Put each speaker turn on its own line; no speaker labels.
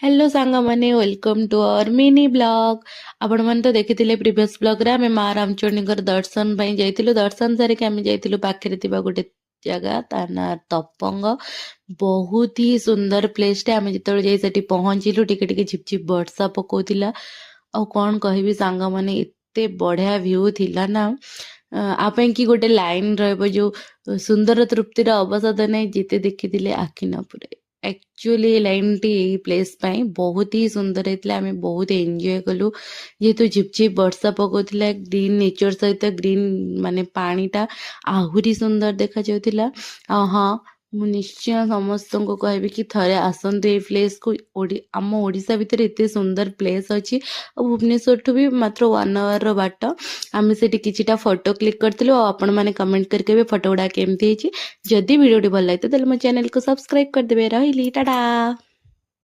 Hello सांग मैंने welcome to our mini blog. आपण मन तो देखिथिले प्रीवियस ब्लॉग रे आमे माँ रामचंडी दर्शन पई जाइतिलु। दर्शन सारिक आमे जाइतिलु पाखरे थिबा गोटे जगह ता ना तपंग। बहुत ही सुंदर प्लेस टे आमे जेतବେଳେ जाई सेठी पहुंचिलु टिके टिके झिपझिप वर्षा पकोतिला। ଆଉ କଣ କହିବି ସାଙ୍ଗମାନେ ଏତେ ବଢିଆ ଭ୍ୟୁ ଥିଲା ନା। ଆ ପାଇଁ କି ଗୋଟେ ଲାଇନ ରହିବ ଯୋଉ ସୁନ୍ଦର ତୃପ୍ତିର ଅବସାଦ ନାହିଁ ଯେତେ ଦେଖିଥିଲେ ଆଖି ନ ପୁରେ। एक्चुअली लाइन टी यही प्लेस ପାଇଁ ବହୁତ ହି ସୁନ୍ଦର ହେଇଥିଲା। ଆମେ ବହୁତ ଏନ୍ଜୟ କଲୁ ଯେହେତୁ ଝିପଝିପ ବର୍ଷା ପକଉଥିଲା। ଗ୍ରୀନ ନେଚର ସହିତ ଗ୍ରୀନ ମାନେ ପାଣିଟା ଆହୁରି ସୁନ୍ଦର ଦେଖାଯାଉଥିଲା। ଆଉ ହଁ, ମୁଁ ନିଶ୍ଚୟ ସମସ୍ତଙ୍କୁ କହିବି କି ଥରେ ଆସନ୍ତୁ ଏଇ ପ୍ଲେସକୁ। ଆମ ଓଡ଼ିଶା ଭିତରେ ଏତେ ସୁନ୍ଦର ପ୍ଲେସ୍ ଅଛି ଆଉ ଭୁବନେଶ୍ୱରଠୁ ବି ମାତ୍ର 1 ଆୱାରର ବାଟ। ଆମେ ସେଠି କିଛିଟା ଫଟୋ କ୍ଲିକ୍ କରିଥିଲୁ ଆଉ ଆପଣମାନେ କମେଣ୍ଟ କରି କହିବେ ଫଟୋ ଗୁଡ଼ା କେମିତି ହେଇଛି। ଯଦି ଭିଡ଼ିଓଟି ଭଲ ଲାଗିଥାଏ ତାହେଲେ ମୋ ଚ୍ୟାନେଲକୁ ସବସ୍କ୍ରାଇବ କରିଦେବେ। ରହିଲି, ଟାଟା।